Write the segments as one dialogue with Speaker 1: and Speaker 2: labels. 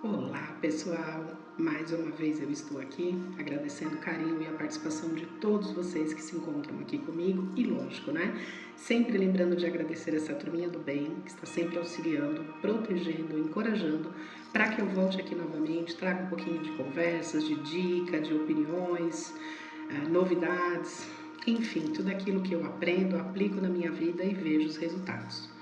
Speaker 1: Olá pessoal, mais uma vez eu estou aqui agradecendo o carinho e a participação de todos vocês que se encontram aqui comigo e lógico, né? Sempre lembrando de agradecer essa turminha do bem que está sempre auxiliando, protegendo, encorajando para que eu volte aqui novamente, traga um pouquinho de conversas, de dica, de opiniões, novidades, enfim, tudo aquilo que eu aprendo, aplico na minha vida e vejo os resultados.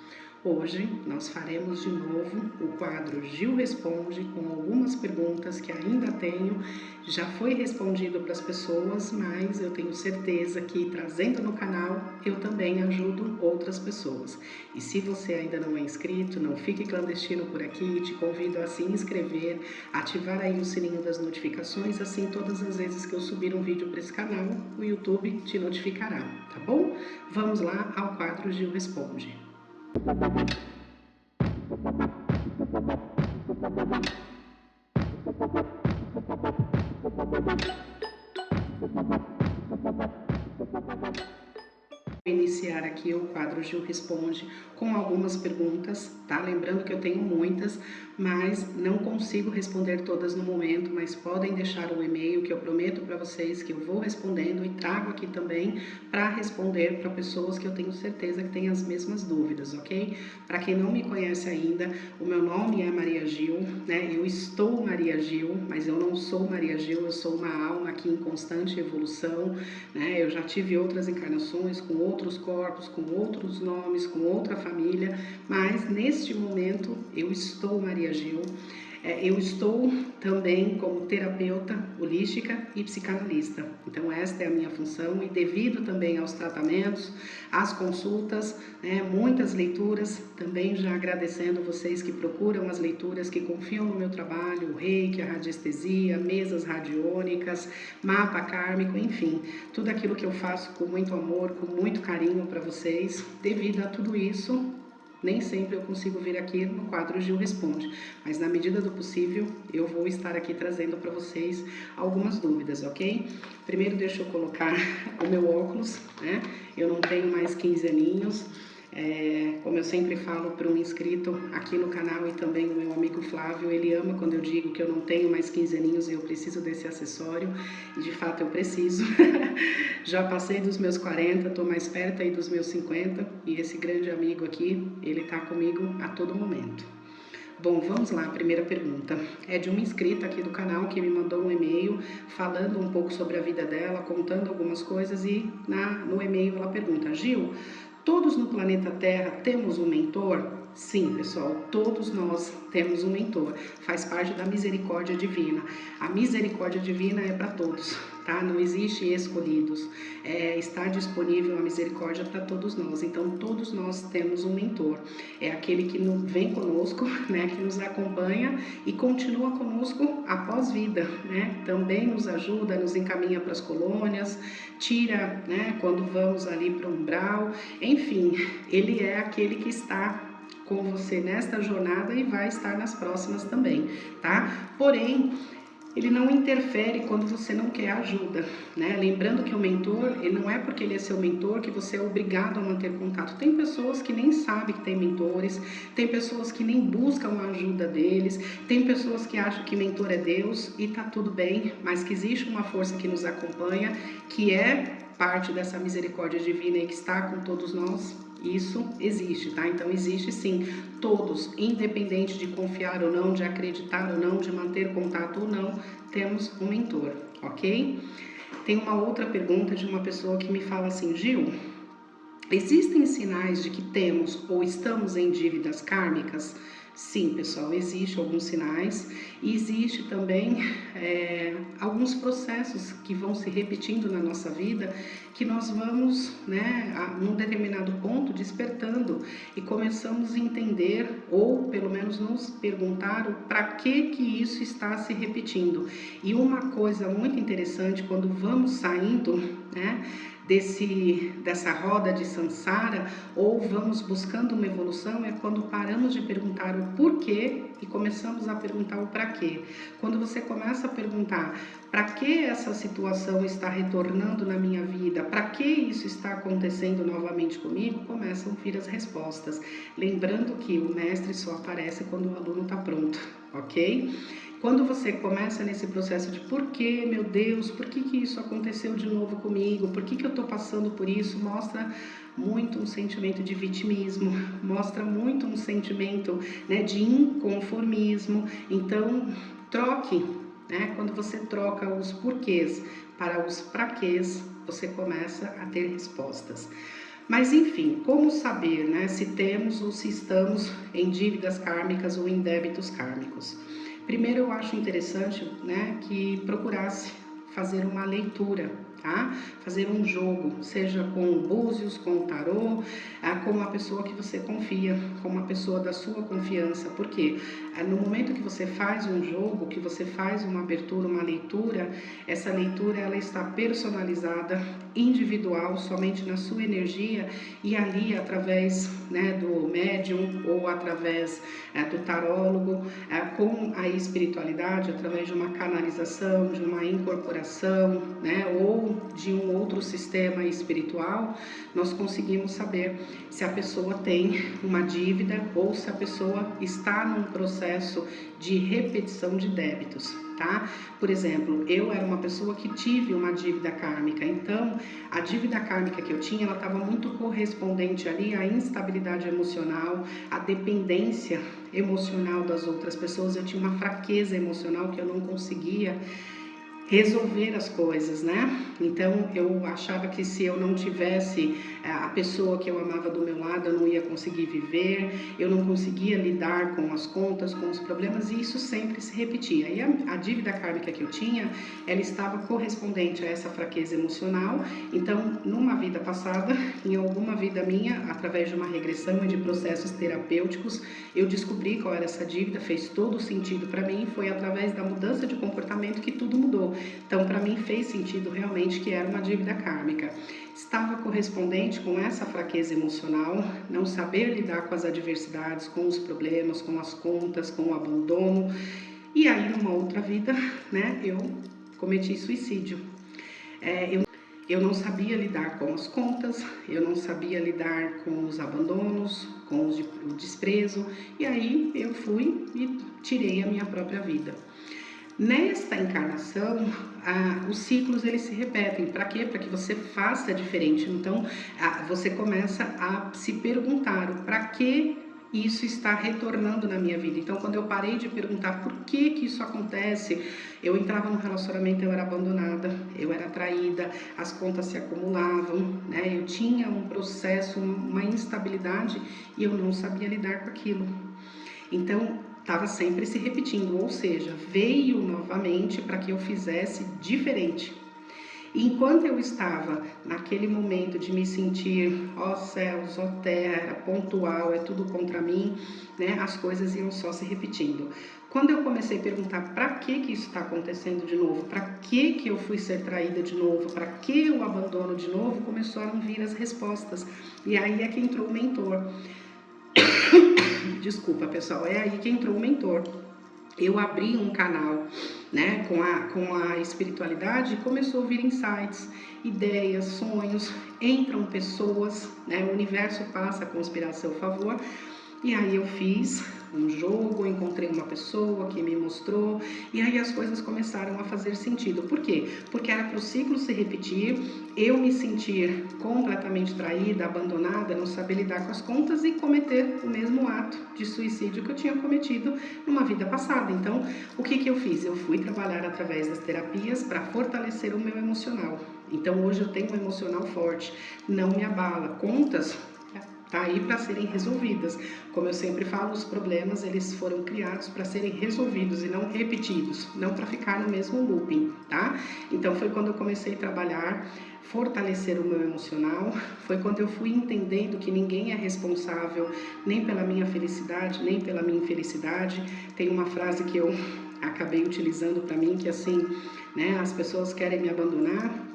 Speaker 1: Hoje nós faremos de novo o quadro Gil Responde com algumas perguntas que ainda tenho. Já foi respondido para as pessoas, mas eu tenho certeza que trazendo no canal eu também ajudo outras pessoas. E se você ainda não é inscrito, não fique clandestino por aqui, te convido a se inscrever, ativar aí o sininho das notificações, assim todas as vezes que eu subir um vídeo para esse canal, o YouTube te notificará, tá bom? Vamos lá ao quadro Gil Responde. Vou iniciar aqui o quadro Gil Responde com algumas perguntas, tá? Lembrando que eu tenho muitas, mas não consigo responder todas no momento, mas podem deixar o e-mail que eu prometo para vocês que eu vou respondendo e trago aqui também para responder para pessoas que eu tenho certeza que têm as mesmas dúvidas, ok? Para quem não me conhece ainda, o meu nome é Maria Gil, né? Eu estou Maria Gil, mas eu não sou Maria Gil, eu sou uma alma aqui em constante evolução, né? Eu já tive outras encarnações com outros corpos, com outros nomes, com outra família, mas neste momento eu estou Maria Gil. Eu estou também como terapeuta holística e psicanalista. Então esta é a minha função e devido também aos tratamentos, às consultas, né, muitas leituras, também já agradecendo vocês que procuram as leituras, que confiam no meu trabalho, o reiki, a radiestesia, mesas radiônicas, mapa kármico, enfim, tudo aquilo que eu faço com muito amor, com muito carinho para vocês. Devido a tudo isso, nem sempre eu consigo vir aqui no quadro Gil Responde, mas na medida do possível eu vou estar aqui trazendo para vocês algumas dúvidas, ok? Primeiro deixa eu colocar o meu óculos, né? Eu não tenho mais 15 aninhos, como eu sempre falo para um inscrito aqui no canal e também o meu amigo Flávio, ele ama quando eu digo que eu não tenho mais 15 aninhos e eu preciso desse acessório, e de fato eu preciso. Já passei dos meus 40, estou mais perto aí dos meus 50 e esse grande amigo aqui, ele está comigo a todo momento. Bom, vamos lá, a primeira pergunta é de uma inscrita aqui do canal que me mandou um e-mail falando um pouco sobre a vida dela, contando algumas coisas e no e-mail ela pergunta: Gil, todos no planeta Terra temos um mentor? Sim, pessoal, todos nós temos um mentor, faz parte da misericórdia divina. A misericórdia divina é para todos, tá? Não existe escolhidos, está disponível a misericórdia para todos nós, então todos nós temos um mentor, é aquele que vem conosco, né, que nos acompanha e continua conosco após vida, né? Também nos ajuda, nos encaminha para as colônias, tira, né, quando vamos ali para o umbral, enfim, ele é aquele que está com você nesta jornada e vai estar nas próximas também, tá? Porém, ele não interfere quando você não quer ajuda, né? Lembrando que o mentor, ele não é porque ele é seu mentor que você é obrigado a manter contato. Tem pessoas que nem sabem que tem mentores, tem pessoas que nem buscam a ajuda deles, tem pessoas que acham que mentor é Deus e tá tudo bem, mas que existe uma força que nos acompanha, que é parte dessa misericórdia divina e que está com todos nós. Isso existe, tá? Então existe sim, todos, independente de confiar ou não, de acreditar ou não, de manter contato ou não, temos um mentor, ok? Tem uma outra pergunta de uma pessoa que me fala assim: Gil, existem sinais de que temos ou estamos em dívidas kármicas? Sim, pessoal, existe alguns sinais e existe também alguns processos que vão se repetindo na nossa vida que nós vamos, né, num determinado ponto despertando e começamos a entender ou pelo menos nos perguntar o para que isso está se repetindo. E uma coisa muito interessante, quando vamos saindo, né, dessa roda de samsara, ou vamos buscando uma evolução, é quando paramos de perguntar o porquê e começamos a perguntar o para quê. Quando você começa a perguntar para que essa situação está retornando na minha vida, para que isso está acontecendo novamente comigo, começam a vir as respostas. Lembrando que o mestre só aparece quando o aluno está pronto, ok? Quando você começa nesse processo de por que, meu Deus, por que isso aconteceu de novo comigo, por que eu estou passando por isso, mostra muito um sentimento de vitimismo, mostra muito um sentimento, né, de inconformismo. Então, troque, né? Quando você troca os porquês para os praquês, você começa a ter respostas. Mas enfim, como saber, né, se temos ou se estamos em dívidas kármicas ou em débitos kármicos? Primeiro, eu acho interessante, né, que procurasse fazer uma leitura, tá? Fazer um jogo, seja com búzios, com tarô, com uma pessoa que você confia, com uma pessoa da sua confiança. Porque no momento que você faz um jogo, que você faz uma abertura, uma leitura, essa leitura ela está personalizada, individual, somente na sua energia, e ali através, né, do médium ou através do tarólogo, com a espiritualidade, através de uma canalização, de uma incorporação, né, ou de um outro sistema espiritual, nós conseguimos saber se a pessoa tem uma dívida ou se a pessoa está num processo de repetição de débitos, tá? Por exemplo, eu era uma pessoa que tive uma dívida kármica, então a dívida kármica que eu tinha, ela estava muito correspondente ali à instabilidade emocional, à dependência emocional das outras pessoas. Eu tinha uma fraqueza emocional que eu não conseguia resolver as coisas, né? Então eu achava que se eu não tivesse a pessoa que eu amava do meu lado, eu não ia conseguir viver, eu não conseguia lidar com as contas, com os problemas, e isso sempre se repetia. E a dívida kármica que eu tinha, ela estava correspondente a essa fraqueza emocional. Então, numa vida passada, em alguma vida minha, através de uma regressão e de processos terapêuticos, eu descobri qual era essa dívida, fez todo sentido para mim, foi através da mudança de comportamento que tudo mudou. Então, para mim, fez sentido realmente que era uma dívida kármica. Estava correspondente com essa fraqueza emocional, não saber lidar com as adversidades, com os problemas, com as contas, com o abandono. E aí, numa outra vida, né, eu cometi suicídio. Eu não sabia lidar com as contas, eu não sabia lidar com os abandonos, com o desprezo, e aí eu fui e tirei a minha própria vida. Nesta encarnação, os ciclos eles se repetem. Para quê? Para que você faça diferente. Então, você começa a se perguntar o para que isso está retornando na minha vida. Então, quando eu parei de perguntar por que isso acontece, eu entrava no relacionamento, eu era abandonada, eu era traída, as contas se acumulavam, né? Eu tinha um processo, uma instabilidade e eu não sabia lidar com aquilo. Então, estava sempre se repetindo, ou seja, veio novamente para que eu fizesse diferente. E enquanto eu estava naquele momento de me sentir, ó céus, ó terra, era pontual, é tudo contra mim, né? As coisas iam só se repetindo. Quando eu comecei a perguntar para que isso está acontecendo de novo, para que eu fui ser traída de novo, para que eu abandono de novo, começaram a vir as respostas. E aí é que entrou o mentor. Desculpa, pessoal, é aí que entrou o mentor. Eu abri um canal, né, com a espiritualidade, e começou a vir insights, ideias, sonhos, entram pessoas, né, o universo passa a conspirar a seu favor. E aí eu fiz um jogo, encontrei uma pessoa que me mostrou, e aí as coisas começaram a fazer sentido. Por quê? Porque era para o ciclo se repetir, eu me sentir completamente traída, abandonada, não saber lidar com as contas e cometer o mesmo ato de suicídio que eu tinha cometido numa vida passada. Então, o que eu fiz? Eu fui trabalhar através das terapias para fortalecer o meu emocional. Então, hoje eu tenho um emocional forte, não me abala. Contas tá aí para serem resolvidas. Como eu sempre falo, os problemas eles foram criados para serem resolvidos e não repetidos, não para ficar no mesmo looping, tá? Então foi quando eu comecei a trabalhar, fortalecer o meu emocional, foi quando eu fui entendendo que ninguém é responsável nem pela minha felicidade, nem pela minha infelicidade. Tem uma frase que eu acabei utilizando para mim que assim, né, as pessoas querem me abandonar,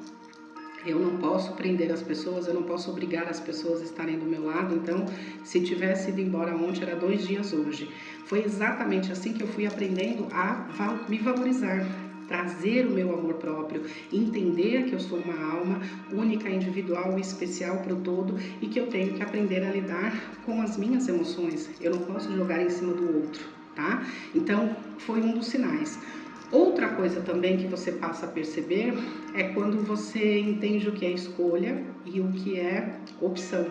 Speaker 1: eu não posso prender as pessoas, eu não posso obrigar as pessoas a estarem do meu lado. Então, se tivesse ido embora ontem, era 2 dias hoje. Foi exatamente assim que eu fui aprendendo a me valorizar. trazer o meu amor próprio, entender que eu sou uma alma única, individual e especial para o todo e que eu tenho que aprender a lidar com as minhas emoções. Eu não posso jogar em cima do outro, tá? Então, foi um dos sinais. Outra coisa também que você passa a perceber é quando você entende o que é escolha e o que é opção.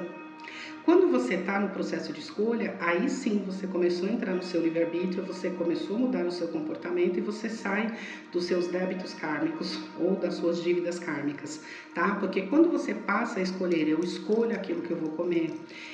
Speaker 1: Quando você está no processo de escolha, aí sim você começou a entrar no seu livre-arbítrio, você começou a mudar o seu comportamento e você sai dos seus débitos kármicos ou das suas dívidas kármicas, tá? Porque quando você passa a escolher, eu escolho aquilo que eu vou comer,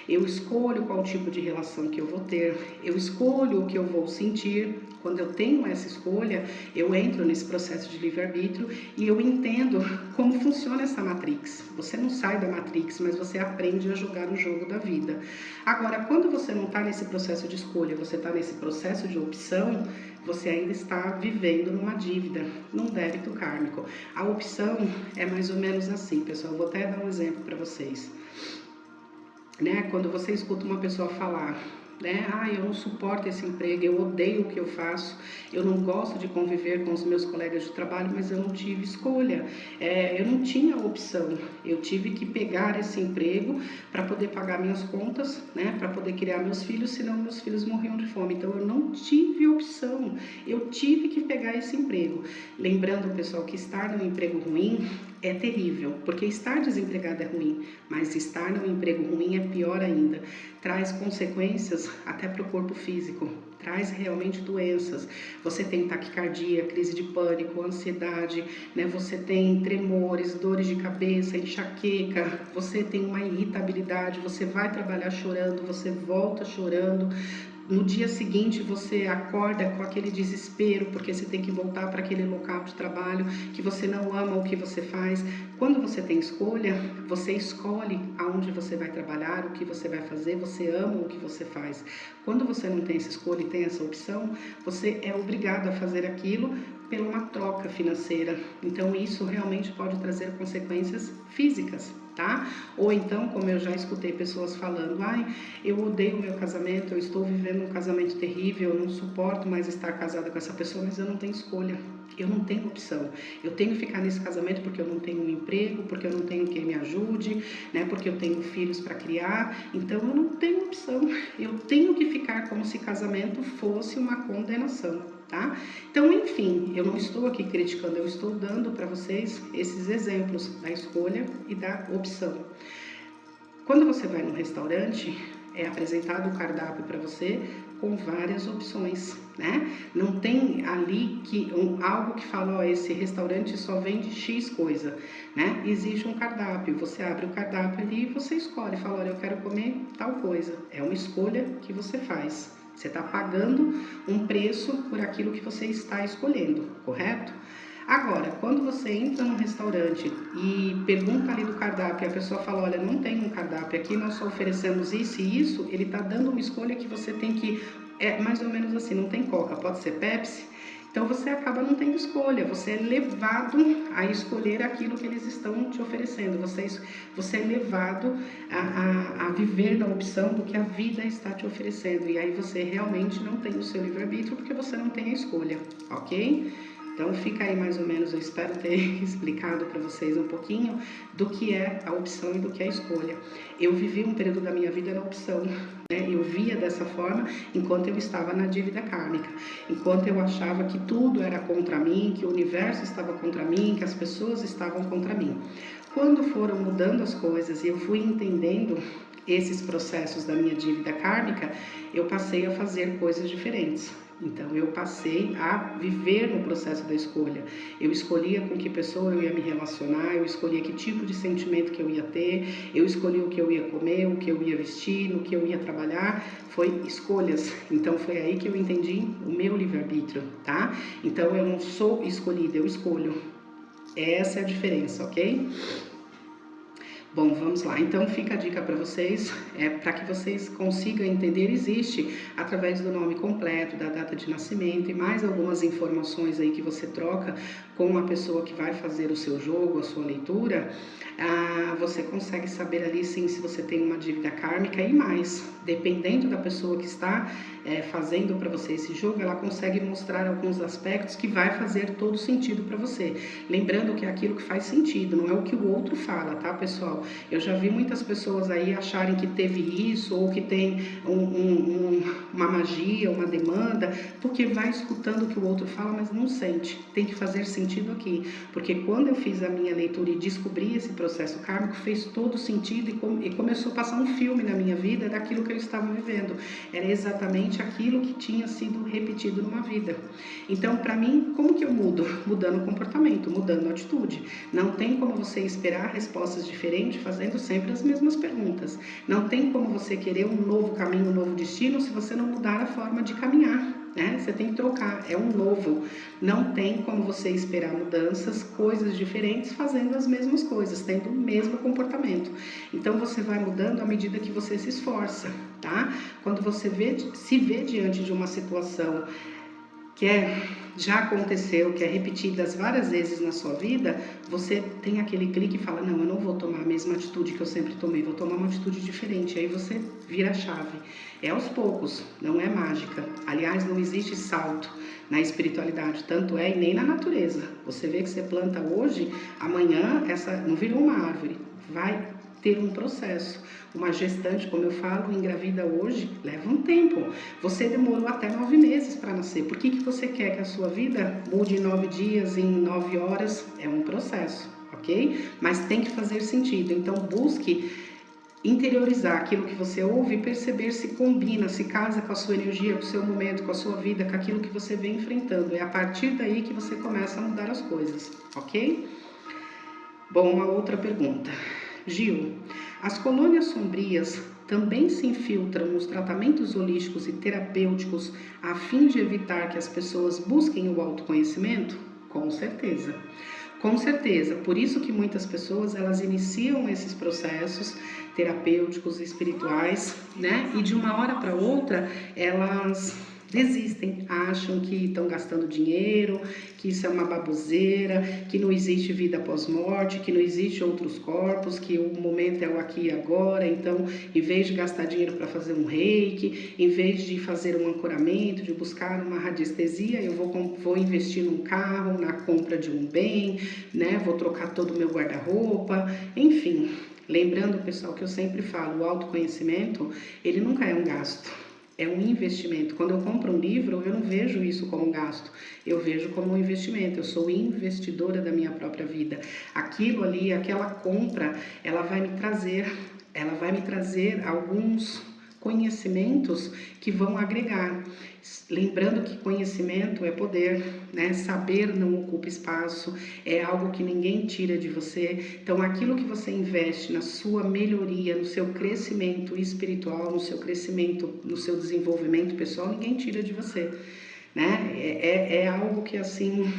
Speaker 1: eu escolho qual tipo de relação que eu vou ter, eu escolho o que eu vou sentir. Quando eu tenho essa escolha, eu entro nesse processo de livre-arbítrio e eu entendo como funciona essa matrix. Você não sai da matrix, mas você aprende a jogar o jogo da vida. Agora, quando você não está nesse processo de escolha, você está nesse processo de opção, você ainda está vivendo numa dívida, num débito kármico. A opção é mais ou menos assim, pessoal. Eu vou até dar um exemplo para vocês. Né? Quando você escuta uma pessoa falar, né? Eu não suporto esse emprego, eu odeio o que eu faço, eu não gosto de conviver com os meus colegas de trabalho, mas eu não tive escolha, eu não tinha opção, eu tive que pegar esse emprego para poder pagar minhas contas, né? Para poder criar meus filhos, senão meus filhos morriam de fome, então eu não tive opção, eu tive que pegar esse emprego. Lembrando, pessoal, que estar num emprego ruim é terrível, porque estar desempregado é ruim, mas estar num emprego ruim é pior ainda. Traz consequências até para o corpo físico, traz realmente doenças. Você tem taquicardia, crise de pânico, ansiedade, né? Você tem tremores, dores de cabeça, enxaqueca, você tem uma irritabilidade, você vai trabalhar chorando, você volta chorando. No dia seguinte você acorda com aquele desespero porque você tem que voltar para aquele local de trabalho que você não ama o que você faz. Quando você tem escolha, você escolhe aonde você vai trabalhar, o que você vai fazer, você ama o que você faz. Quando você não tem essa escolha e tem essa opção, você é obrigado a fazer aquilo por uma troca financeira. Então isso realmente pode trazer consequências físicas, tá? Ou então, como eu já escutei pessoas falando, eu odeio o meu casamento, eu estou vivendo um casamento terrível, eu não suporto mais estar casada com essa pessoa, mas eu não tenho escolha, eu não tenho opção. Eu tenho que ficar nesse casamento porque eu não tenho um emprego, porque eu não tenho quem me ajude, né? Porque eu tenho filhos para criar, então eu não tenho opção. Eu tenho que ficar como se casamento fosse uma condenação, tá? Então, enfim, eu não estou aqui criticando, eu estou dando para vocês esses exemplos da escolha e da opção. Quando você vai num restaurante, é apresentado o cardápio para você com várias opções, né? Não tem ali algo que fala, esse restaurante só vende X coisa, né? Existe um cardápio, você abre o cardápio ali e você escolhe, fala, eu quero comer tal coisa. É uma escolha que você faz. Você está pagando um preço por aquilo que você está escolhendo, correto? Agora, quando você entra num restaurante e pergunta ali do cardápio e a pessoa fala, olha, não tem um cardápio aqui, nós só oferecemos isso e isso, ele está dando uma escolha que você tem que, mais ou menos assim, não tem Coca, pode ser Pepsi, então você acaba não tendo escolha, você é levado a escolher aquilo que eles estão te oferecendo, você é levado a viver na opção do que a vida está te oferecendo, e aí você realmente não tem o seu livre-arbítrio porque você não tem a escolha, ok? Então fica aí mais ou menos, eu espero ter explicado para vocês um pouquinho do que é a opção e do que é a escolha. Eu vivi um período da minha vida na opção, né? Eu via dessa forma enquanto eu estava na dívida kármica, enquanto eu achava que tudo era contra mim, que o universo estava contra mim, que as pessoas estavam contra mim. Quando foram mudando as coisas e eu fui entendendo esses processos da minha dívida kármica, eu passei a fazer coisas diferentes. Então, eu passei a viver no processo da escolha. Eu escolhia com que pessoa eu ia me relacionar, eu escolhia que tipo de sentimento que eu ia ter, eu escolhia o que eu ia comer, o que eu ia vestir, no que eu ia trabalhar. Foi escolhas. Então, foi aí que eu entendi o meu livre-arbítrio, tá? Então, eu não sou escolhida, eu escolho. Essa é a diferença, ok? Bom, vamos lá. Então, fica a dica para vocês. para que vocês consigam entender, existe através do nome completo, da data de nascimento e mais algumas informações aí que você troca com a pessoa que vai fazer o seu jogo, a sua leitura. Você consegue saber ali sim se você tem uma dívida kármica e mais, dependendo da pessoa que está fazendo para você esse jogo, ela consegue mostrar alguns aspectos que vai fazer todo sentido para você. Lembrando que é aquilo que faz sentido, não é o que o outro fala, tá, pessoal? Eu já vi muitas pessoas aí acharem que teve isso ou que tem uma magia, uma demanda, porque vai escutando o que o outro fala, mas não sente. Tem que fazer sentido aqui, porque quando eu fiz a minha leitura e descobri esse processo kármico, fez todo sentido e começou a passar um filme na minha vida daquilo que eu estava vivendo. Era exatamente aquilo que tinha sido repetido numa vida. Então, para mim, como que eu mudo? Mudando o comportamento, mudando a atitude. Não tem como você esperar respostas diferentes fazendo sempre as mesmas perguntas. Não tem como você querer um novo caminho, um novo destino se você não mudar a forma de caminhar. Você tem que trocar, é um novo. Não tem como você esperar mudanças, coisas diferentes, fazendo as mesmas coisas, tendo o mesmo comportamento. Então você vai mudando à medida que você se esforça, tá? Quando você se vê diante de uma situação que já aconteceu, que é repetidas várias vezes na sua vida, você tem aquele clique e fala, não, eu não vou tomar a mesma atitude que eu sempre tomei, vou tomar uma atitude diferente. Aí você vira a chave. É aos poucos, não é mágica. Aliás, não existe salto na espiritualidade, tanto é e nem na natureza. Você vê que você planta hoje, amanhã essa não virou uma árvore, vai ter um processo. Uma gestante, como eu falo, engravida hoje, leva um tempo. Você demorou até 9 meses para nascer. Por que você quer que a sua vida mude em 9 dias, em 9 horas? É um processo, ok? Mas tem que fazer sentido. Então, busque interiorizar aquilo que você ouve e perceber se combina, se casa com a sua energia, com o seu momento, com a sua vida, com aquilo que você vem enfrentando. É a partir daí que você começa a mudar as coisas, ok? Bom, uma outra pergunta. Gil, as colônias sombrias também se infiltram nos tratamentos holísticos e terapêuticos a fim de evitar que as pessoas busquem o autoconhecimento? Com certeza. Com certeza, por isso que muitas pessoas elas iniciam esses processos terapêuticos, espirituais, né? E de uma hora para outra elas desistem, acham que estão gastando dinheiro, que isso é uma baboseira, que não existe vida após morte, que não existe outros corpos, que o momento é o aqui e agora. Então, em vez de gastar dinheiro para fazer um reiki, em vez de fazer um ancoramento, de buscar uma radiestesia, eu vou investir num carro, na compra de um bem, né? Vou trocar todo o meu guarda-roupa, enfim. Lembrando, pessoal, que eu sempre falo, o autoconhecimento, ele nunca é um gasto. É um investimento. Quando eu compro um livro, eu não vejo isso como um gasto, eu vejo como um investimento. Eu sou investidora da minha própria vida. Aquilo ali, aquela compra, ela vai me trazer alguns conhecimentos que vão agregar. Lembrando que conhecimento é poder, né? Saber não ocupa espaço, é algo que ninguém tira de você. Então, aquilo que você investe na sua melhoria, no seu crescimento espiritual, no seu crescimento, no seu desenvolvimento pessoal, ninguém tira de você, né? É algo que, assim,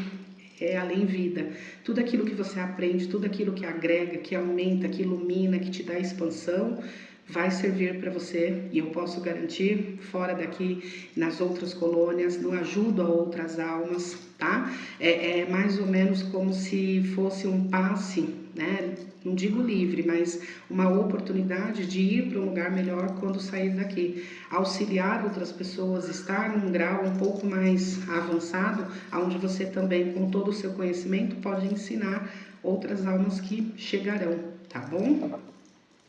Speaker 1: é além vida. Tudo aquilo que você aprende, tudo aquilo que agrega, que aumenta, que ilumina, que te dá expansão, vai servir para você, e eu posso garantir, fora daqui, nas outras colônias, no ajudo a outras almas, tá? É mais ou menos como se fosse um passe, né? Não digo livre, mas uma oportunidade de ir para um lugar melhor quando sair daqui. Auxiliar outras pessoas, estar num grau um pouco mais avançado, onde você também, com todo o seu conhecimento, pode ensinar outras almas que chegarão, tá bom?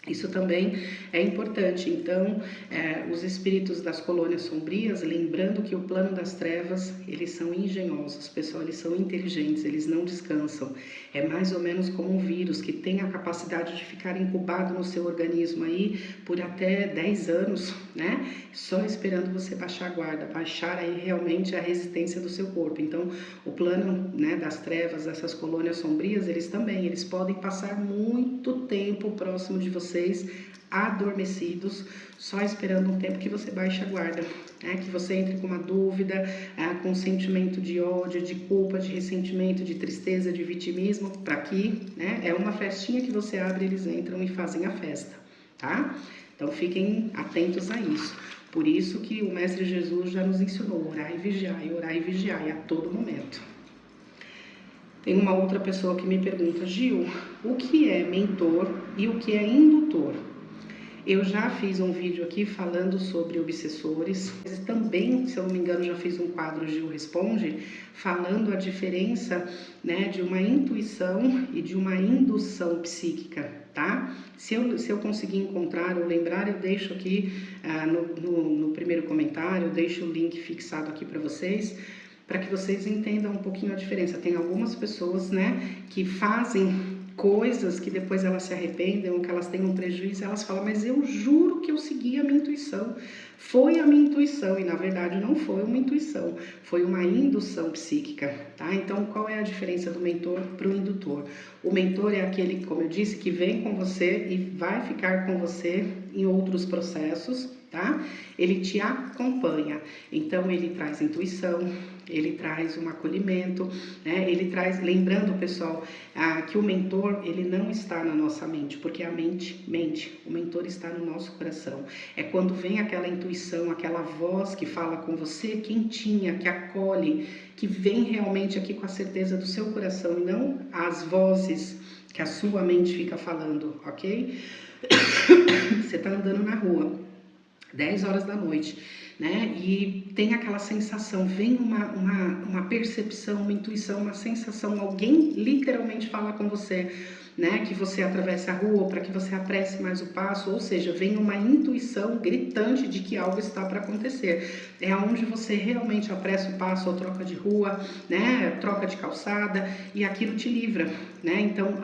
Speaker 1: Isso também é importante. Então, os espíritos das colônias sombrias, lembrando que o plano das trevas, eles são engenhosos, pessoal, eles são inteligentes, eles não descansam. É mais ou menos como um vírus que tem a capacidade de ficar incubado no seu organismo aí por até 10 anos, né? Só esperando você baixar a guarda, baixar aí realmente a resistência do seu corpo. Então, o plano, né, das trevas, dessas colônias sombrias, eles podem passar muito tempo próximo de vocês, adormecidos, só esperando um tempo que você baixe a guarda, né? Que você entre com uma dúvida, com um sentimento de ódio, de culpa, de ressentimento, de tristeza, de vitimismo, para que, né, é uma festinha que você abre, eles entram e fazem a festa, tá? Então fiquem atentos a isso. Por isso que o Mestre Jesus já nos ensinou, orar e vigiar a todo momento. Tem uma outra pessoa que me pergunta, Gil, o que é mentor e o que é indutor? Eu já fiz um vídeo aqui falando sobre obsessores. Também, se eu não me engano, já fiz um quadro Gil Responde, falando a diferença, né, de uma intuição e de uma indução psíquica, tá? Se eu conseguir encontrar ou lembrar, eu deixo aqui no primeiro comentário, eu deixo o link fixado aqui para vocês que vocês entendam um pouquinho a diferença. Tem algumas pessoas, né, que fazem coisas que depois elas se arrependem ou que elas têm um prejuízo, elas falam, mas eu juro que eu segui a minha intuição, foi a minha intuição, e na verdade não foi uma intuição, foi uma indução psíquica, tá? Então qual é a diferença do mentor para o indutor? O mentor é aquele, como eu disse, que vem com você e vai ficar com você em outros processos, tá? Ele te acompanha, então ele traz intuição, ele traz um acolhimento, né? Ele traz, lembrando, pessoal, que o mentor, ele não está na nossa mente, porque a mente mente, o mentor está no nosso coração. É quando vem aquela intuição, aquela voz que fala com você, quentinha, que acolhe, que vem realmente aqui com a certeza do seu coração, e não as vozes que a sua mente fica falando, ok? Você está andando na rua, 10 horas da noite, né? E tem aquela sensação, vem uma percepção, uma intuição, uma sensação, alguém literalmente fala com você, né? Que você atravesse a rua, para que você apresse mais o passo, ou seja, vem uma intuição gritante de que algo está para acontecer. É onde você realmente apressa o passo ou troca de rua, né? Troca de calçada, e aquilo te livra, né? Então,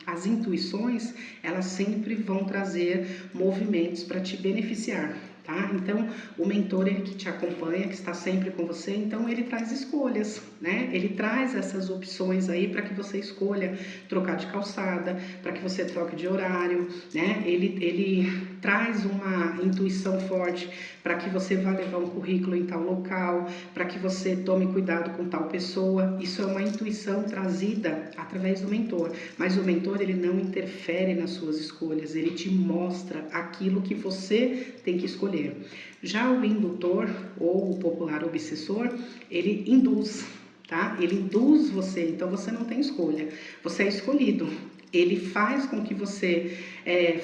Speaker 1: as intuições, elas sempre vão trazer movimentos para te beneficiar, tá? Então, o mentor, ele que te acompanha, que está sempre com você, então ele traz escolhas, né? Ele traz essas opções aí para que você escolha trocar de calçada, para que você troque de horário, né? Ele traz uma intuição forte para que você vá levar um currículo em tal local, para que você tome cuidado com tal pessoa. Isso é uma intuição trazida através do mentor, mas o mentor, ele não interfere nas suas escolhas, ele te mostra aquilo que você tem que escolher. Já o indutor, ou o popular obsessor, ele induz, tá? Ele induz você, então você não tem escolha, você é escolhido. Ele faz com que você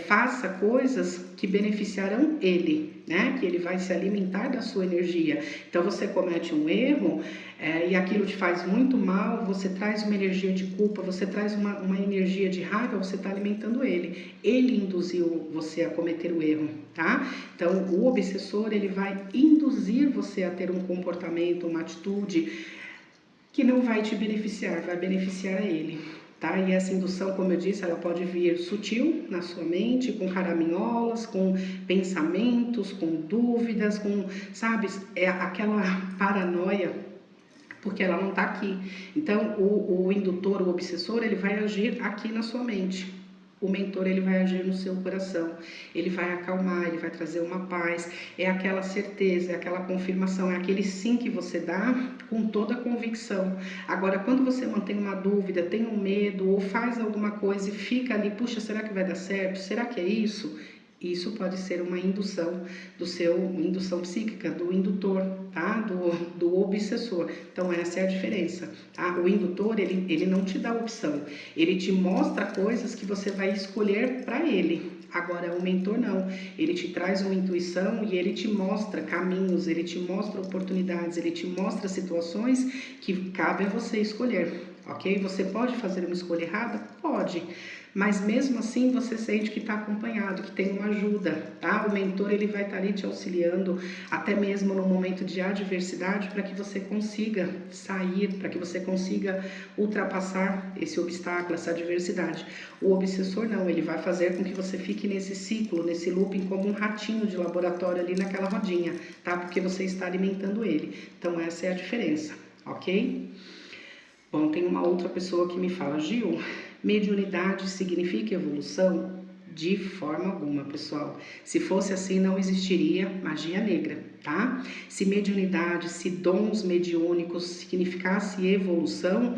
Speaker 1: faça coisas que beneficiarão ele, né? Que ele vai se alimentar da sua energia. Então você comete um erro e aquilo te faz muito mal, você traz uma energia de culpa, você traz uma energia de raiva, você está alimentando ele. Ele induziu você a cometer o erro, tá? Então o obsessor, ele vai induzir você a ter um comportamento, uma atitude que não vai te beneficiar, vai beneficiar a ele. Tá? E essa indução, como eu disse, ela pode vir sutil na sua mente, com caraminholas, com pensamentos, com dúvidas, com, sabe, é aquela paranoia, porque ela não está aqui. Então, o indutor, o obsessor, ele vai agir aqui na sua mente. O mentor, ele vai agir no seu coração, ele vai acalmar, ele vai trazer uma paz, é aquela certeza, é aquela confirmação, é aquele sim que você dá com toda a convicção. Agora, quando você mantém uma dúvida, tem um medo ou faz alguma coisa e fica ali, puxa, será que vai dar certo? Será que é isso? Isso pode ser uma indução indução psíquica, do indutor, tá? Do obsessor. Então essa é a diferença, tá? O indutor, ele não te dá opção, ele te mostra coisas que você vai escolher para ele. Agora o mentor não, ele te traz uma intuição e ele te mostra caminhos, ele te mostra oportunidades, ele te mostra situações que cabe a você escolher, ok? Você pode fazer uma escolha errada? Pode. Mas mesmo assim você sente que está acompanhado, que tem uma ajuda, tá? O mentor, ele vai estar ali te auxiliando, até mesmo no momento de adversidade, para que você consiga sair, para que você consiga ultrapassar esse obstáculo, essa adversidade. O obsessor não, ele vai fazer com que você fique nesse ciclo, nesse looping, como um ratinho de laboratório ali naquela rodinha, tá? Porque você está alimentando ele. Então essa é a diferença, ok? Bom, tem uma outra pessoa que me fala, Gil, mediunidade significa evolução? De forma alguma, pessoal. Se fosse assim, não existiria magia negra, tá? Se mediunidade, se dons mediúnicos significasse evolução,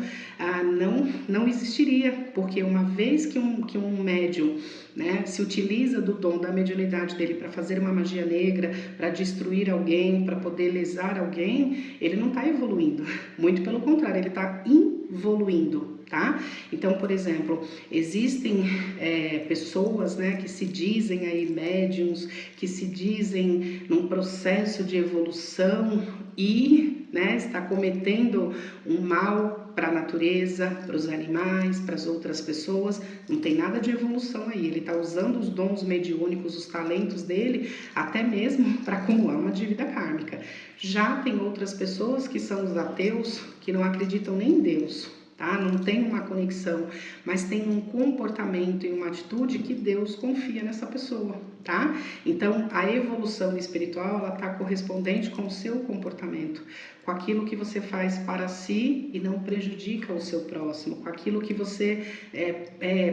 Speaker 1: não existiria, porque uma vez que um médium, né, se utiliza do dom da mediunidade dele para fazer uma magia negra, para destruir alguém, para poder lesar alguém, ele não está evoluindo. Muito pelo contrário, ele está involuindo, tá? Então, por exemplo, existem pessoas, né, que se dizem aí médiums, que se dizem num processo de evolução e, né, está cometendo um mal para a natureza, para os animais, para as outras pessoas. Não tem nada de evolução aí. Ele está usando os dons mediúnicos, os talentos dele, até mesmo para acumular uma dívida kármica. Já tem outras pessoas que são os ateus, que não acreditam nem em Deus, tá? Não tem uma conexão, mas tem um comportamento e uma atitude que Deus confia nessa pessoa, tá? Então, a evolução espiritual, ela está correspondente com o seu comportamento, com aquilo que você faz para si e não prejudica o seu próximo, com aquilo que você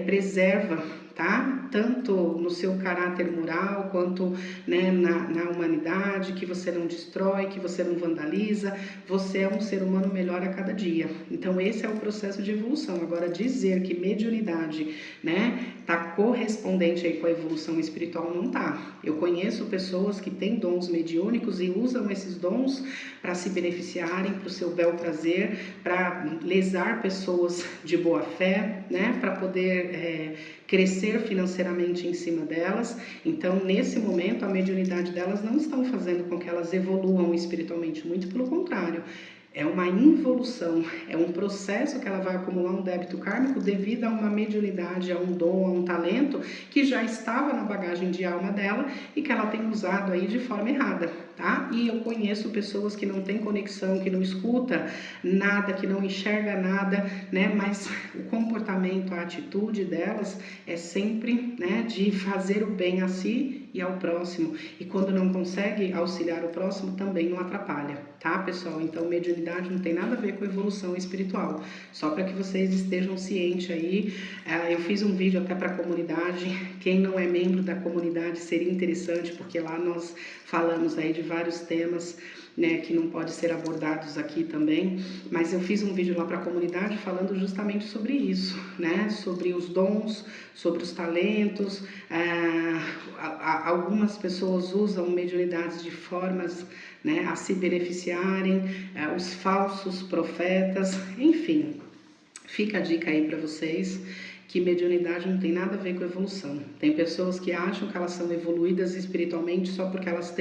Speaker 1: preserva, tá? Tanto no seu caráter moral, quanto, né, na humanidade, que você não destrói, que você não vandaliza, você é um ser humano melhor a cada dia. Então, esse é o processo de evolução. Agora, dizer que mediunidade, né, tá correspondente aí com a evolução espiritual, não tá. Eu conheço pessoas que têm dons mediúnicos e usam esses dons para se beneficiarem, para o seu bel prazer, para lesar pessoas de boa fé, né, para poder crescer financeiramente em cima delas. Então, nesse momento, a mediunidade delas não estão fazendo com que elas evoluam espiritualmente, muito pelo contrário. É uma involução, é um processo que ela vai acumular um débito kármico devido a uma mediunidade, a um dom, a um talento que já estava na bagagem de alma dela e que ela tem usado aí de forma errada, tá? E eu conheço pessoas que não têm conexão, que não escuta nada, que não enxerga nada, né? Mas o comportamento, a atitude delas é sempre, né, de fazer o bem a si e ao próximo. E quando não consegue auxiliar o próximo, também não atrapalha, tá, pessoal? Então, mediunidade não tem nada a ver com evolução espiritual. Só para que vocês estejam cientes aí, eu fiz um vídeo até para a comunidade. Quem não é membro da comunidade seria interessante, porque lá nós falamos aí de vários temas, né, que não podem ser abordados aqui também, mas eu fiz um vídeo lá para a comunidade falando justamente sobre isso, né, sobre os dons, sobre os talentos. Algumas pessoas usam mediunidades de formas, né, a se beneficiarem, os falsos profetas, enfim, fica a dica aí para vocês, que mediunidade não tem nada a ver com evolução. Tem pessoas que acham que elas são evoluídas espiritualmente só porque elas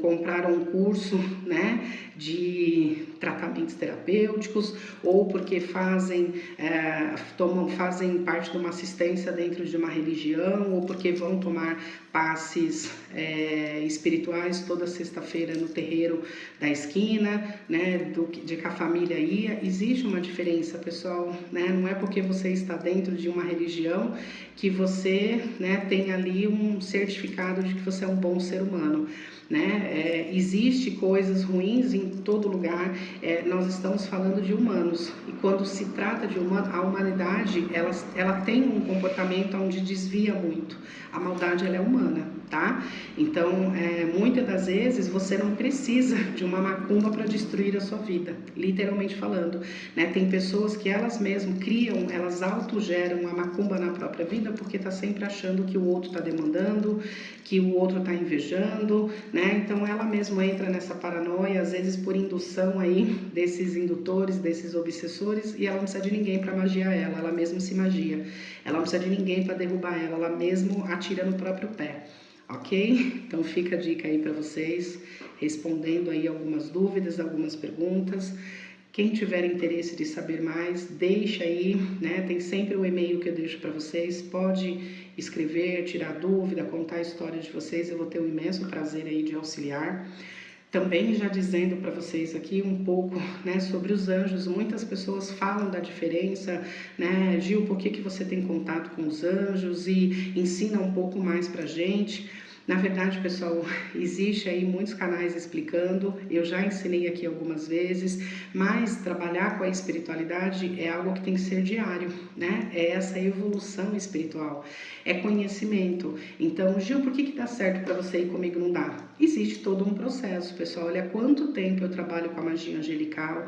Speaker 1: compraram um curso, né, de tratamentos terapêuticos, ou porque fazem parte de uma assistência dentro de uma religião, ou porque vão tomar passes espirituais toda sexta-feira no terreiro da esquina, né, de que a família ia. Existe uma diferença, pessoal, né? Não é porque você está dentro de uma religião que você, né, tem ali um certificado de que você é um bom ser humano, né? Existe coisas ruins em todo lugar. Nós estamos falando de humanos, e quando se trata de a humanidade, ela tem um comportamento onde desvia muito. A maldade, ela é humana, tá? Então, muitas das vezes você não precisa de uma macumba para destruir a sua vida, literalmente falando, né? Tem pessoas que elas mesmas criam, elas autogeram a macumba na própria vida, porque tá sempre achando que o outro tá demandando, que o outro tá invejando, né? Então ela mesma entra nessa paranoia, às vezes por indução aí desses indutores, desses obsessores, e ela não precisa de ninguém para magiar ela mesma se magia. Ela não precisa de ninguém para derrubar ela mesma atira no próprio pé. Ok? Então fica a dica aí para vocês, respondendo aí algumas dúvidas, algumas perguntas. Quem tiver interesse de saber mais, deixa aí, né? Tem sempre o e-mail que eu deixo para vocês. Pode escrever, tirar dúvida, contar a história de vocês. Eu vou ter um imenso prazer aí de auxiliar. Também já dizendo para vocês aqui um pouco, né, sobre os anjos. Muitas pessoas falam da diferença, né? Gil, por que você tem contato com os anjos? E ensina um pouco mais para gente. Na verdade, pessoal, existe aí muitos canais explicando, eu já ensinei aqui algumas vezes, mas trabalhar com a espiritualidade é algo que tem que ser diário, né? É essa evolução espiritual, é conhecimento. Então, Gil, por que dá certo para você e comigo não dá? Existe todo um processo, pessoal. Olha quanto tempo eu trabalho com a magia angelical,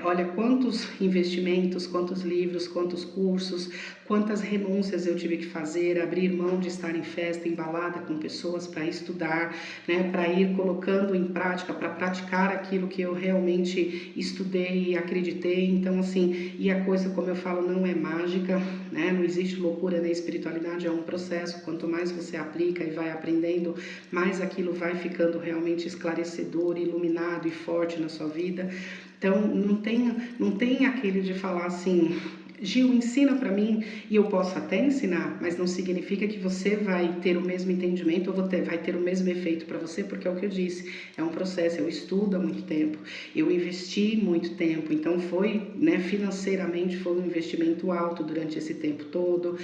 Speaker 1: olha quantos investimentos, quantos livros, quantos cursos, quantas renúncias eu tive que fazer, abrir mão de estar em festa, em balada com pessoas para estudar, né, para ir colocando em prática, para praticar aquilo que eu realmente estudei e acreditei. Então, assim, e a coisa, como eu falo, não é mágica, né? Não existe loucura na espiritualidade, é um processo. Quanto mais você aplica e vai aprendendo, mais aquilo vai ficando realmente esclarecedor, iluminado e forte na sua vida. Então, não tem aquele de falar assim, Gil, ensina para mim, e eu posso até ensinar, mas não significa que você vai ter o mesmo entendimento ou vai ter o mesmo efeito para você, porque é o que eu disse, é um processo, eu estudo há muito tempo, eu investi muito tempo, então foi, né, financeiramente foi um investimento alto durante esse tempo todo,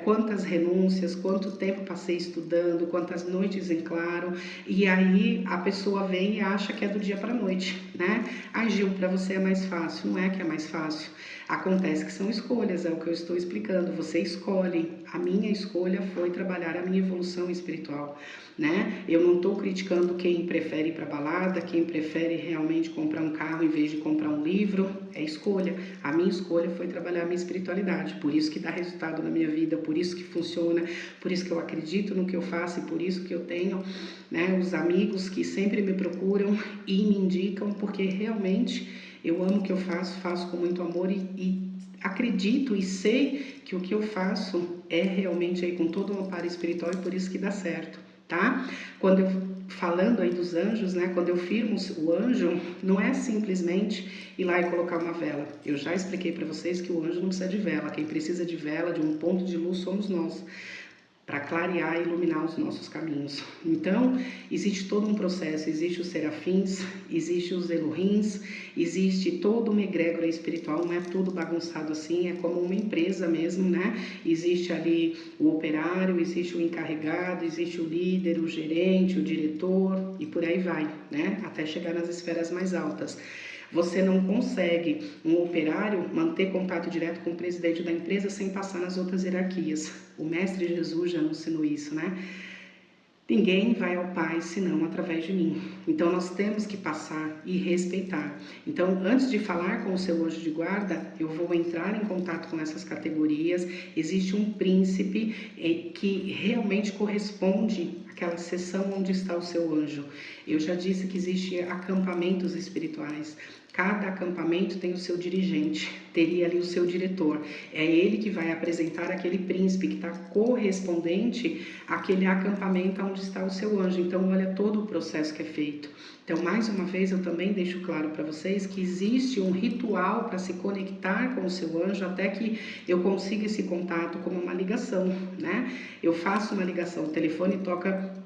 Speaker 1: quantas renúncias, quanto tempo passei estudando, quantas noites em claro, e aí a pessoa vem e acha que é do dia para a noite, né? Ah, Gil, para você é mais fácil, não é que é mais fácil. Acontece que são escolhas, é o que eu estou explicando. Você escolhe. A minha escolha foi trabalhar a minha evolução espiritual, né? Eu não estou criticando quem prefere ir para balada, quem prefere realmente comprar um carro em vez de comprar um livro. É escolha. A minha escolha foi trabalhar a minha espiritualidade. Por isso que dá resultado na minha vida, por isso que funciona, por isso que eu acredito no que eu faço e por isso que eu tenho, né, os amigos que sempre me procuram e me indicam, porque realmente eu amo o que eu faço, faço com muito amor e acredito e sei que o que eu faço é realmente aí com todo um amparo espiritual e por isso que dá certo, tá? Quando eu falando aí dos anjos, né? Quando eu firmo o anjo, não é simplesmente ir lá e colocar uma vela. Eu já expliquei para vocês que o anjo não precisa de vela. Quem precisa de vela, de um ponto de luz, somos nós, para clarear e iluminar os nossos caminhos. Então, existe todo um processo, existe os serafins, existe os Elohims, existe toda uma egrégora espiritual, não é tudo bagunçado assim, é como uma empresa mesmo, né? Existe ali o operário, existe o encarregado, existe o líder, o gerente, o diretor e por aí vai, né? Até chegar nas esferas mais altas. Você não consegue, um operário, manter contato direto com o presidente da empresa sem passar nas outras hierarquias. O Mestre Jesus já nos ensinou isso, né? Ninguém vai ao Pai senão através de mim. Então nós temos que passar e respeitar. Então, antes de falar com o seu anjo de guarda, eu vou entrar em contato com essas categorias. Existe um príncipe que realmente corresponde àquela seção onde está o seu anjo. Eu já disse que existem acampamentos espirituais. Cada acampamento tem o seu dirigente, teria ali o seu diretor. É ele que vai apresentar aquele príncipe que está correspondente àquele acampamento onde está o seu anjo. Então, olha todo o processo que é feito. Então, mais uma vez, eu também deixo claro para vocês que existe um ritual para se conectar com o seu anjo até que eu consiga esse contato como uma ligação, né? Eu faço uma ligação, o telefone toca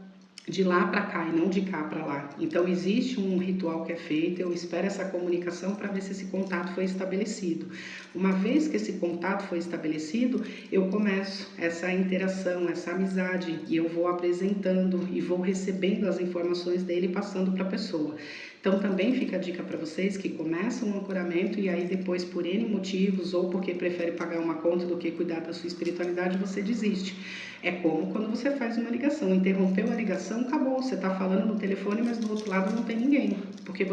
Speaker 1: de lá para cá e não de cá para lá. Então existe um ritual que é feito, eu espero essa comunicação para ver se esse contato foi estabelecido. Uma vez que esse contato foi estabelecido, eu começo essa interação, essa amizade e eu vou apresentando e vou recebendo as informações dele e passando para a pessoa. Então também fica a dica para vocês que começam um ancoramento e aí depois por N motivos ou porque prefere pagar uma conta do que cuidar da sua espiritualidade, você desiste. É como quando você faz uma ligação, interrompeu a ligação, acabou, você está falando no telefone, mas do outro lado não tem ninguém, porque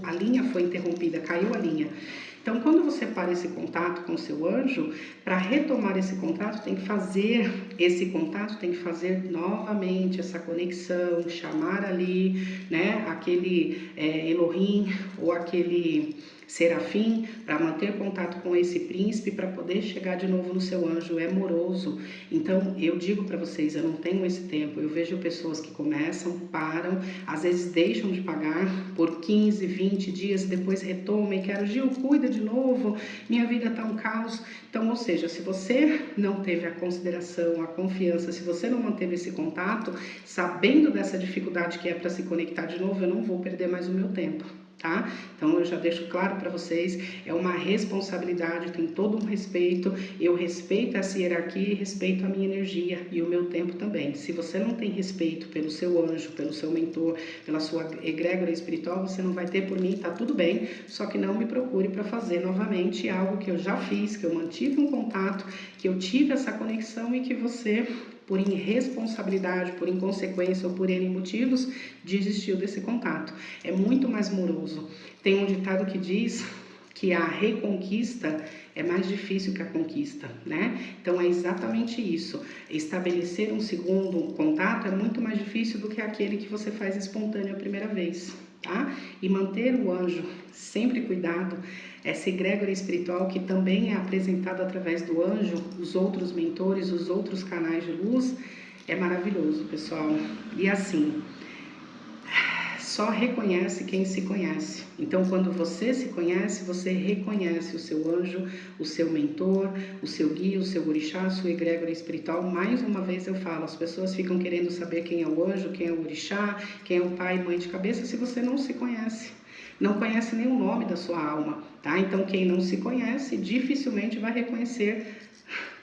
Speaker 1: a linha foi interrompida, caiu a linha. Então, quando você para esse contato com o seu anjo, para retomar esse contato, tem que fazer novamente essa conexão, chamar ali, né, aquele Elohim ou aquele serafim para manter contato com esse príncipe para poder chegar de novo no seu anjo. É amoroso. Então eu digo para vocês, eu não tenho esse tempo. Eu vejo pessoas que começam, param, às vezes deixam de pagar por 15, 20 dias, depois retomam e querem, Gil, cuida de novo, minha vida tá um caos. Então, ou seja, se você não teve a consideração, a confiança, se você não manteve esse contato, sabendo dessa dificuldade que é para se conectar de novo, eu não vou perder mais o meu tempo. tá? Então eu já deixo claro para vocês, é uma responsabilidade, tem todo um respeito, eu respeito essa hierarquia e respeito a minha energia e o meu tempo também. Se você não tem respeito pelo seu anjo, pelo seu mentor, pela sua egrégora espiritual, você não vai ter por mim, tá tudo bem, só que não me procure para fazer novamente algo que eu já fiz, que eu mantive um contato, que eu tive essa conexão e que você, por irresponsabilidade, por inconsequência ou por N motivos, desistiu desse contato. É muito mais moroso. Tem um ditado que diz que a reconquista é mais difícil que a conquista, né? Então é exatamente isso. Estabelecer um segundo contato é muito mais difícil do que aquele que você faz espontâneo a primeira vez, tá? E manter o anjo sempre cuidado, essa egrégora espiritual que também é apresentada através do anjo, os outros mentores, os outros canais de luz, é maravilhoso, pessoal. E assim, só reconhece quem se conhece. Então, quando você se conhece, você reconhece o seu anjo, o seu mentor, o seu guia, o seu orixá, a sua egrégora espiritual. Mais uma vez eu falo, as pessoas ficam querendo saber quem é o anjo, quem é o orixá, quem é o pai e mãe de cabeça, se você não se conhece. Não conhece nem o nome da sua alma, tá? Então, quem não se conhece, dificilmente vai reconhecer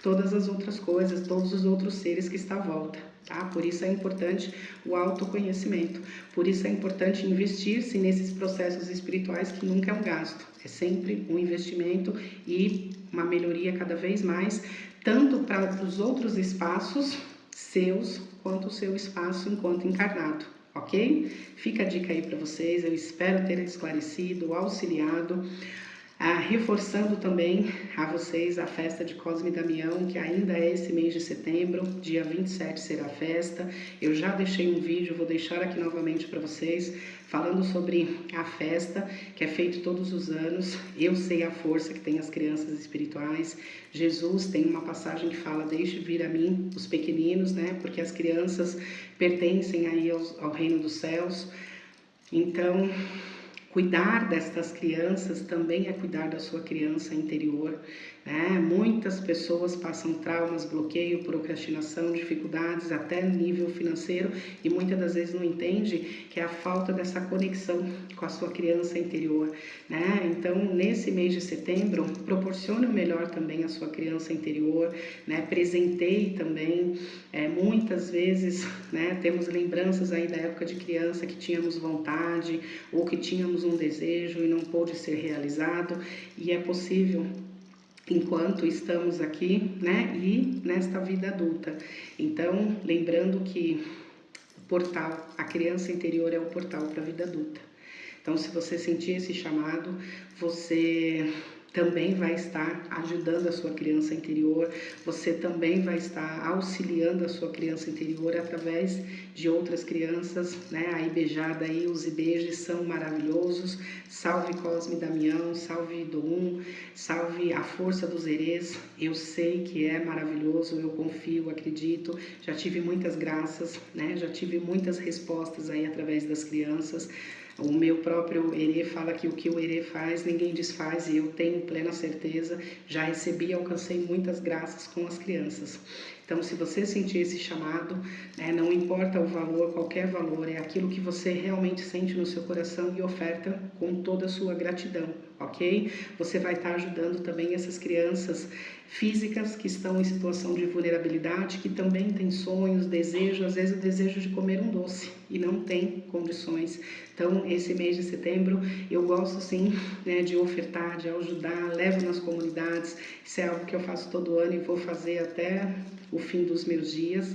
Speaker 1: todas as outras coisas, todos os outros seres que estão à volta, tá? Por isso é importante o autoconhecimento, por isso é importante investir-se nesses processos espirituais que nunca é um gasto, é sempre um investimento e uma melhoria cada vez mais, tanto para os outros espaços seus, quanto o seu espaço enquanto encarnado, ok? Fica a dica aí para vocês, eu espero ter esclarecido, auxiliado, reforçando também a vocês a festa de Cosme e Damião, que ainda é esse mês de setembro, dia 27 será a festa. Eu já deixei um vídeo, vou deixar aqui novamente para vocês, falando sobre a festa, que é feito todos os anos. Eu sei a força que tem as crianças espirituais. Jesus tem uma passagem que fala, deixe vir a mim os pequeninos, né? Porque as crianças pertencem aí ao reino dos céus. Então, cuidar destas crianças também é cuidar da sua criança interior, né? Muitas pessoas passam traumas, bloqueio, procrastinação, dificuldades até nível financeiro e muitas das vezes não entende que é a falta dessa conexão com a sua criança interior, né? Então, nesse mês de setembro, proporcione o melhor também à sua criança interior, né? Presenteie também, muitas vezes, né? Temos lembranças aí da época de criança que tínhamos vontade ou que tínhamos um desejo e não pôde ser realizado, e é possível enquanto estamos aqui, né, e nesta vida adulta. Então, lembrando que o portal, a criança interior é o portal para a vida adulta. Então, se você sentir esse chamado, você também vai estar ajudando a sua criança interior, você também vai estar auxiliando a sua criança interior através de outras crianças, né? A Ibejada aí, os Ibejes são maravilhosos. Salve Cosme e Damião, salve Dom, salve a força dos Erês. Eu sei que é maravilhoso, eu confio, acredito. Já tive muitas graças, né? Já tive muitas respostas aí através das crianças. O meu próprio Herê fala que o que o Herê faz, ninguém desfaz, e eu tenho plena certeza, já recebi e alcancei muitas graças com as crianças. Então, se você sentir esse chamado, né, não importa o valor, qualquer valor, é aquilo que você realmente sente no seu coração e oferta com toda a sua gratidão, ok? Você vai estar ajudando também essas crianças físicas que estão em situação de vulnerabilidade, que também têm sonhos, desejos, às vezes o desejo de comer um doce e não tem condições. Então, esse mês de setembro, eu gosto sim, né, de ofertar, de ajudar, levo nas comunidades, isso é algo que eu faço todo ano e vou fazer até o fim dos meus dias.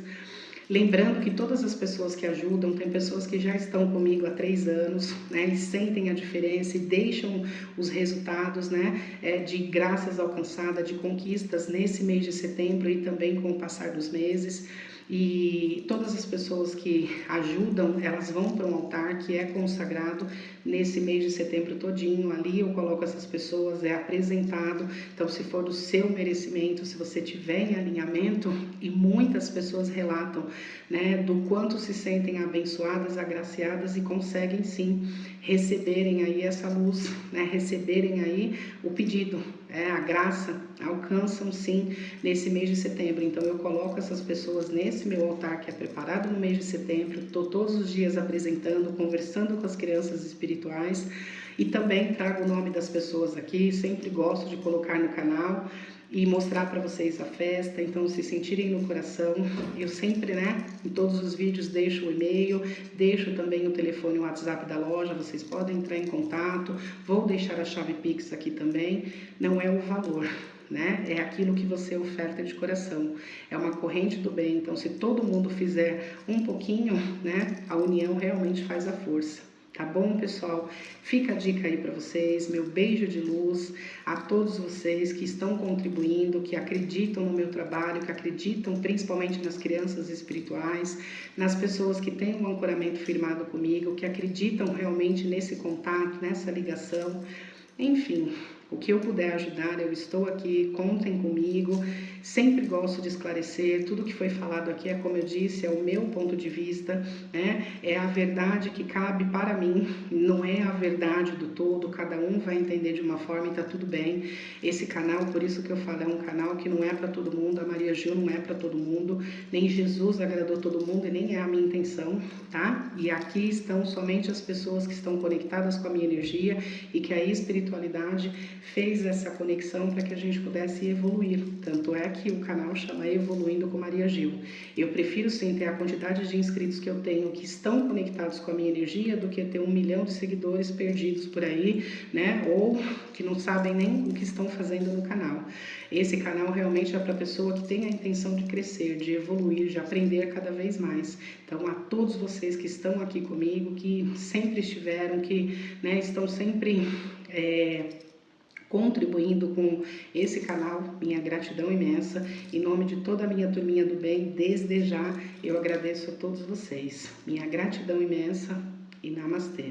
Speaker 1: Lembrando que todas as pessoas que ajudam, tem pessoas que já estão comigo há 3 anos, né, e sentem a diferença e deixam os resultados, né, de graças alcançadas, de conquistas nesse mês de setembro e também com o passar dos meses. E todas as pessoas que ajudam, elas vão para um altar que é consagrado nesse mês de setembro todinho. Ali eu coloco essas pessoas, é apresentado. Então, se for do seu merecimento, se você tiver em alinhamento, e muitas pessoas relatam, né, do quanto se sentem abençoadas, agraciadas e conseguem sim receberem aí essa luz, né, receberem aí o pedido, a graça, alcançam sim nesse mês de setembro. Então eu coloco essas pessoas nesse meu altar que é preparado no mês de setembro, estou todos os dias apresentando, conversando com as crianças espirituais E também trago o nome das pessoas aqui, sempre gosto de colocar no canal e mostrar para vocês a festa, então se sentirem no coração, eu sempre, né, em todos os vídeos deixo o e-mail, deixo também o telefone e o WhatsApp da loja, vocês podem entrar em contato, vou deixar a chave Pix aqui também, não é o valor, né, é aquilo que você oferta de coração, é uma corrente do bem, então se todo mundo fizer um pouquinho, né, a união realmente faz a força. Tá bom, pessoal? Fica a dica aí para vocês, meu beijo de luz a todos vocês que estão contribuindo, que acreditam no meu trabalho, que acreditam principalmente nas crianças espirituais, nas pessoas que têm um ancoramento firmado comigo, que acreditam realmente nesse contato, nessa ligação. Enfim, o que eu puder ajudar, eu estou aqui, contem comigo. Sempre gosto de esclarecer, tudo que foi falado aqui é como eu disse, é o meu ponto de vista, né? É a verdade que cabe para mim, não é a verdade do todo, cada um vai entender de uma forma e tá tudo bem. Esse canal, por isso que eu falo, é um canal que não é para todo mundo, a Maria Gil não é para todo mundo, nem Jesus agradou todo mundo e nem é a minha intenção, tá? E aqui estão somente as pessoas que estão conectadas com a minha energia e que a espiritualidade fez essa conexão para que a gente pudesse evoluir. Tanto é que o canal chama Evoluindo com Maria Gil. Eu prefiro sim ter a quantidade de inscritos que eu tenho que estão conectados com a minha energia do que ter 1 milhão de seguidores perdidos por aí, né? Ou que não sabem nem o que estão fazendo no canal. Esse canal realmente é para a pessoa que tem a intenção de crescer, de evoluir, de aprender cada vez mais. Então, a todos vocês que estão aqui comigo, que sempre estiveram, que, né, estão sempre contribuindo com esse canal, minha gratidão imensa. Em nome de toda a minha turminha do bem, desde já eu agradeço a todos vocês. Minha gratidão imensa e namastê.